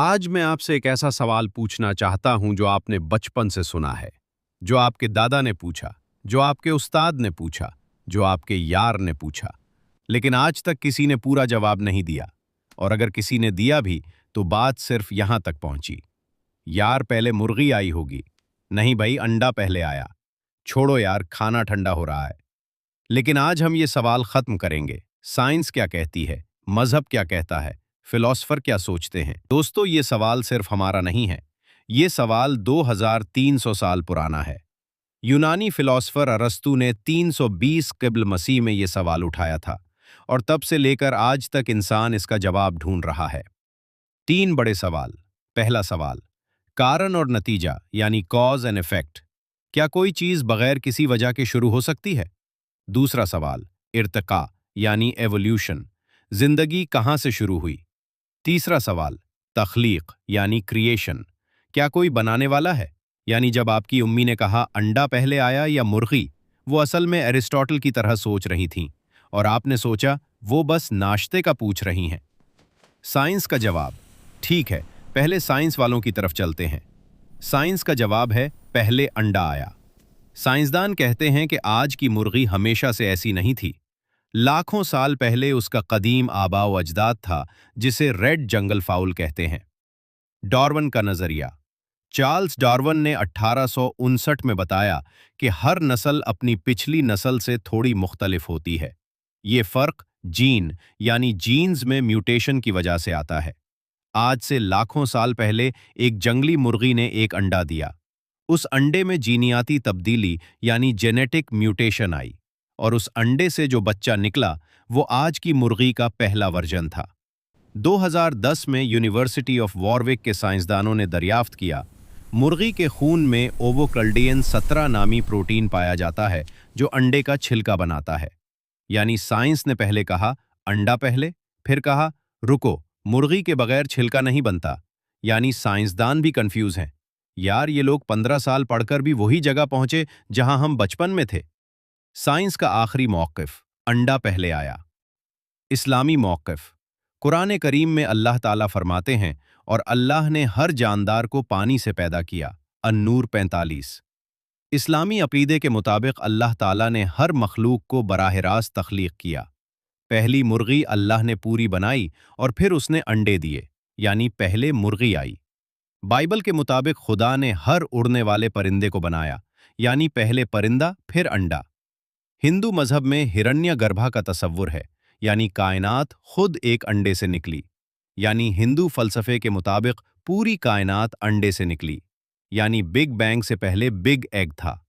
आज मैं आपसे एक ऐसा सवाल पूछना चाहता हूं जो आपने बचपन से सुना है, जो आपके दादा ने पूछा, जो आपके उस्ताद ने पूछा, जो आपके यार ने पूछा, लेकिन आज तक किसी ने पूरा जवाब नहीं दिया। और अगर किसी ने दिया भी, तो बात सिर्फ यहां तक पहुंची। यार, पहले मुर्गी आई होगी। नहीं भाई, अंडा पहले आया। छोड़ो यार, खाना ठंडा हो रहा है। लेकिन आज हम ये सवाल खत्म करेंगे। साइंस क्या कहती है, मजहब क्या कहता है, फिलॉसफर क्या सोचते हैं। दोस्तों, ये सवाल सिर्फ हमारा नहीं है। ये सवाल 2300 साल पुराना है। यूनानी फिलॉसफर अरस्तू ने 320 क़िब्ल मसीह में ये सवाल उठाया था, और तब से लेकर आज तक इंसान इसका जवाब ढूंढ रहा है। तीन बड़े सवाल। पहला सवाल, कारण और नतीजा यानी कॉज एंड इफेक्ट। क्या कोई चीज बगैर किसी वजह के शुरू हो सकती है? दूसरा सवाल, इर्तिका यानी एवोल्यूशन, जिंदगी कहाँ से शुरू हुई? तीसरा सवाल, तख्लीक यानी क्रिएशन, क्या कोई बनाने वाला है? यानी जब आपकी उम्मी ने कहा अंडा पहले आया या मुर्गी, वो असल में एरिस्टोटल की तरह सोच रही थीं, और आपने सोचा वो बस नाश्ते का पूछ रही हैं। साइंस का जवाब, ठीक है, पहले साइंस वालों की तरफ चलते हैं। साइंस का जवाब है पहले अंडा आया। साइंसदान कहते हैं कि आज की मुर्गी हमेशा से ऐसी नहीं थी। लाखों साल पहले उसका कदीम आबाओ अजदाद था, जिसे रेड जंगल फाउल कहते हैं। डार्विन का नजरिया। चार्ल्स डार्विन ने 1859 में बताया कि हर नस्ल अपनी पिछली नस्ल से थोड़ी मुख्तलिफ होती है। ये फर्क जीन यानी जीन्स में म्यूटेशन की वजह से आता है। आज से लाखों साल पहले एक जंगली मुर्गी ने एक अंडा दिया। उस अंडे में जीनियाती तब्दीली यानी जेनेटिक म्यूटेशन आई, और उस अंडे से जो बच्चा निकला वो आज की मुर्गी का पहला वर्जन था। 2010 में यूनिवर्सिटी ऑफ वॉरविक के साइंसदानों ने दरियाफ्त किया, मुर्गी के खून में ओवोकल्डियन 17 नामी प्रोटीन पाया जाता है, जो अंडे का छिलका बनाता है। यानी साइंस ने पहले कहा अंडा पहले, फिर कहा रुको, मुर्गी के बगैर छिलका नहीं बनता। यानी साइंसदान भी कंफ्यूज हैं। यार, ये लोग 15 साल पढ़कर भी वही जगह पहुंचे जहां हम बचपन में थे। साइंस का आखिरी मौक़िफ़, अंडा पहले आया। इस्लामी मौक़िफ़। कुरान करीम में अल्लाह ताला फरमाते हैं, और अल्लाह ने हर जानदार को पानी से पैदा किया। अन-नूर 45। इस्लामी अक़ीदे के मुताबिक अल्लाह ताला ने हर मखलूक को बराह रास्त तख्लीक किया। पहली मुर्गी अल्लाह ने पूरी बनाई, और फिर उसने अंडे दिए, यानी पहले मुर्गी आई। बाइबल के मुताबिक खुदा ने हर उड़ने वाले परिंदे को बनाया, यानी पहले परिंदा फिर अंडा। हिंदू मजहब में हिरण्यगर्भा का तसव्वुर है, यानी कायनात खुद एक अंडे से निकली। यानी हिंदू फलसफे के मुताबिक पूरी कायनात अंडे से निकली, यानी बिग बैंग से पहले बिग एग था।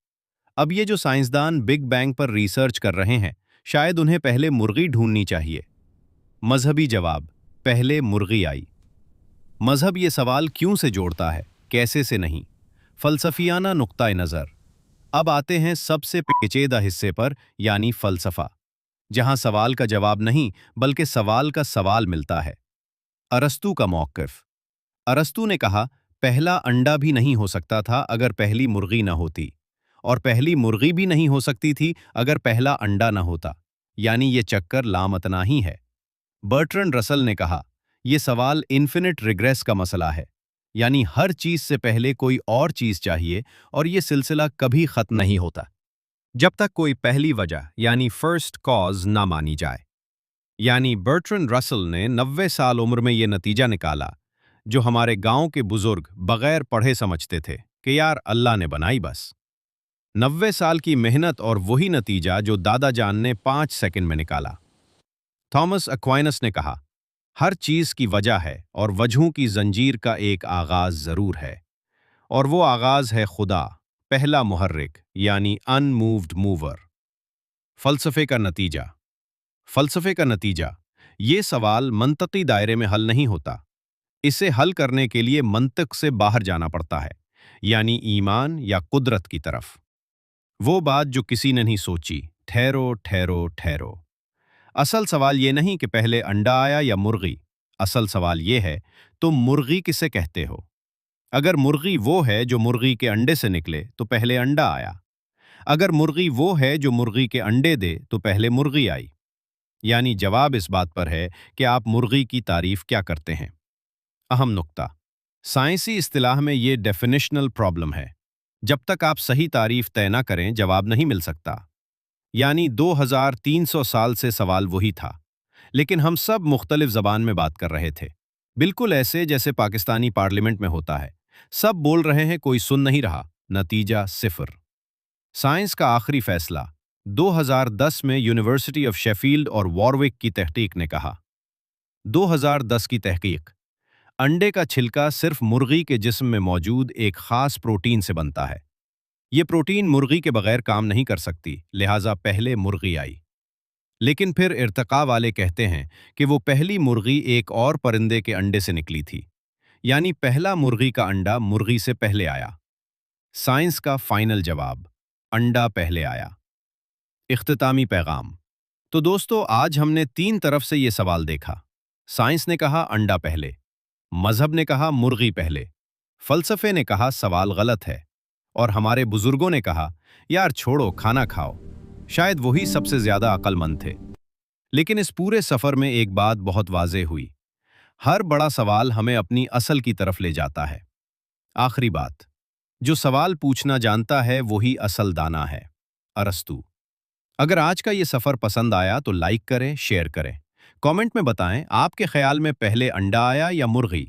अब ये जो साइंसदान बिग बैंग पर रिसर्च कर रहे हैं, शायद उन्हें पहले मुर्गी ढूंढनी चाहिए। मजहबी जवाब, पहले मुर्गी आई। मजहब ये सवाल क्यों से जोड़ता है, कैसे से नहीं। फलसफियाना नुक्ता नज़र। अब आते हैं सबसे पेचीदा हिस्से पर, यानी फलसफा, जहां सवाल का जवाब नहीं बल्कि सवाल का सवाल मिलता है। अरस्तू का मौक़िफ़। अरस्तू ने कहा पहला अंडा भी नहीं हो सकता था अगर पहली मुर्गी न होती, और पहली मुर्गी भी नहीं हो सकती थी अगर पहला अंडा न होता। यानी ये चक्कर लामतना ही है। बर्ट्रैंड रसल ने कहा यह सवाल इन्फिनिट रिग्रेस का मसला है, यानी हर चीज से पहले कोई और चीज चाहिए, और यह सिलसिला कभी खत्म नहीं होता जब तक कोई पहली वजह यानी फर्स्ट कॉज ना मानी जाए। यानी बर्ट्रैंड रसल ने 90 साल उम्र में यह नतीजा निकाला, जो हमारे गांव के बुजुर्ग बगैर पढ़े समझते थे कि यार अल्लाह ने बनाई बस। 90 साल की मेहनत और वही नतीजा जो दादा जान ने 5 सेकंड में निकाला। थॉमस एक्वाइनस ने कहा हर चीज की वजह है, और वजहों की जंजीर का एक आगाज जरूर है, और वो आगाज है खुदा, पहला मुहर्रिक यानी अनमूव्ड मूवर। फलसफे का नतीजा। फलसफे का नतीजा, ये सवाल मंतकी दायरे में हल नहीं होता। इसे हल करने के लिए मंतिक से बाहर जाना पड़ता है, यानी ईमान या कुदरत की तरफ। वो बात जो किसी ने नहीं सोची, ठहरो ठहरो ठहरो। असल सवाल ये नहीं कि पहले अंडा आया या मुर्गी। असल सवाल ये है, तुम मुर्गी किसे कहते हो? अगर मुर्गी वो है जो मुर्गी के अंडे से निकले, तो पहले अंडा आया। अगर मुर्गी वो है जो मुर्गी के अंडे दे, तो पहले मुर्गी आई। यानी जवाब इस बात पर है कि आप मुर्गी की तारीफ क्या करते हैं। अहम नुक्ता। साइंसी इस्तिलाह में ये डेफिनेशनल प्रॉब्लम है। जब तक आप सही तारीफ तय न करें, जवाब नहीं मिल सकता। यानी 2300 साल से सवाल वही था, लेकिन हम सब मुख्तलिफ जबान में बात कर रहे थे। बिल्कुल ऐसे जैसे पाकिस्तानी पार्लियामेंट में होता है। सब बोल रहे हैं, कोई सुन नहीं रहा। नतीजा सिफर। साइंस का आखिरी फैसला 2010 में यूनिवर्सिटी ऑफ शेफील्ड और वॉरविक की तहकीक ने कहा। 2010 की तहकीक। अंडे का छिलका सिर्फ मुर्गी के जिस्म में मौजूद एक खास प्रोटीन से बनता है। ये प्रोटीन मुर्गी के बगैर काम नहीं कर सकती, लिहाजा पहले मुर्गी आई। लेकिन फिर इर्तिका वाले कहते हैं कि वो पहली मुर्गी एक और परिंदे के अंडे से निकली थी। यानी पहला मुर्गी का अंडा मुर्गी से पहले आया। साइंस का फाइनल जवाब, अंडा पहले आया। इख्तितामी पैगाम। तो दोस्तों, आज हमने 3 तरफ से ये सवाल देखा। साइंस ने कहा अंडा पहले, मजहब ने कहा मुर्गी पहले, फलसफे ने कहा सवाल गलत है, और हमारे बुजुर्गों ने कहा यार छोड़ो, खाना खाओ। शायद वही सबसे ज्यादा अक्लमंद थे। लेकिन इस पूरे सफर में एक बात बहुत वाज़ेह हुई। हर बड़ा सवाल हमें अपनी असल की तरफ ले जाता है। आखिरी बात, जो सवाल पूछना जानता है वही असल दाना है। अरस्तू। अगर आज का ये सफर पसंद आया तो लाइक करें, शेयर करें। कमेंट में बताएं आपके ख्याल में पहले अंडा आया या मुर्गी।